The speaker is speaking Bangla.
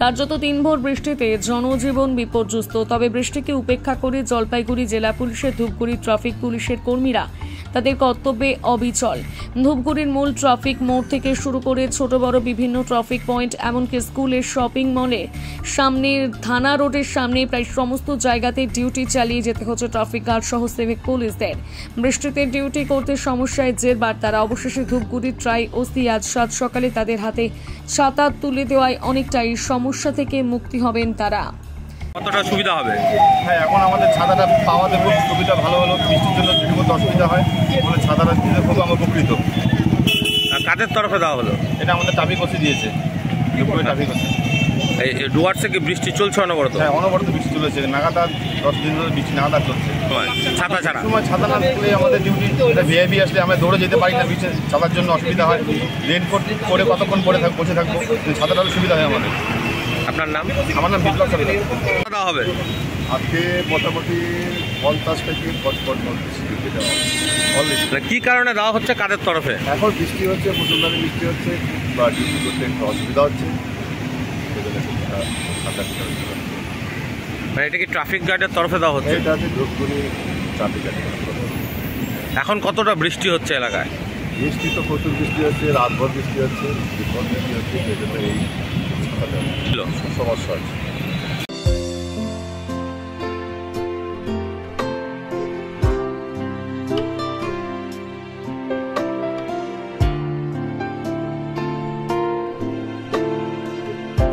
কার্যত দিনভর বৃষ্টিতে জনজীবন বিপর্যস্ত। তবে বৃষ্টিকে উপেক্ষা করে জলপাইগুড়ি জেলা পুলিশের ধূপগুড়ি ট্রাফিক পুলিশের কর্মীরা তাদের কর্তব্যে অবিচল। ধূপগুড়ির মূল ট্রাফিক মোড় থেকে শুরু করে ছোট বড় বিভিন্ন ট্রাফিক পয়েন্ট, এমনকি স্কুলের শপিং মলের সামনে, থানা রোডের সামনে প্রায় সমস্ত জায়গাতে ডিউটি চালিয়ে যেতে হচ্ছে ট্রাফিক গার্ড সহ সিভিক পুলিশদের। বৃষ্টিতে ডিউটি করতে সমস্যায় জেরবার তারা অবশেষে ধূপগুড়ির ট্রাই ওসি আজ সাত সকালে তাদের হাতে ছাতা তুলে দেওয়ায় অনেকটাই সমস্যা থেকে মুক্তি হবেন তারা। কতটা সুবিধা হবে? হ্যাঁ, এখন আমাদের ছাতাটা পাওয়াতে খুব সুবিধা ভালো হলো। বৃষ্টির জন্য যদি কোনো অসুবিধা হয় তাহলে ছাতাটা দিতে খুব আমরা উপকৃত। কাদের তরফে দেওয়া হলো? এটা আমাদের ট্রাফিক ওসি দিয়েছে, ট্রাফিক ওসি। এই ডুয়ার্সে কি বৃষ্টি চলছে অনবরত? হ্যাঁ, অনবরত বৃষ্টি চলেছে, নাগাতার 10 দিন ধরে বৃষ্টি নাগাতার চলছে। ছাতা ছাড়া সময় ছাতা না তুলে আমাদের ডিউটি, এটা ভিআইপি আসলে আমরা দৌড়ে যেতে পারি না, বৃষ্টি ছাতার জন্য অসুবিধা হয়। রেনকোট পরে কতক্ষণ পরে বসে থাকবো, ছাতাটা হলে সুবিধা হয় আমাদের। আপনার নাম? আমার নাম বিপ্লব সরকার। দেওয়া হবে আজকে মোটামুটি 50 থেকে 55 কি কারণে দেওয়া হচ্ছে, কাদের তরফে? এখন বৃষ্টি হচ্ছে, প্রচণ্ডভাবে বৃষ্টি হচ্ছে বা ডিউটি করতে একটু অসুবিধা হচ্ছে। মানে এটা কি ট্রাফিক গার্ডের তরফে দেওয়া হচ্ছে? এটা হচ্ছে ধূপগুড়ি ট্রাফিক গার্ড। এখন কতটা বৃষ্টি হচ্ছে এলাকায়? বৃষ্টি তো প্রচুর বৃষ্টি হচ্ছে, রাতভর বৃষ্টি হচ্ছে, বিপদ বৃষ্টি হচ্ছে, সেজন্য এই সমস্যা হচ্ছে।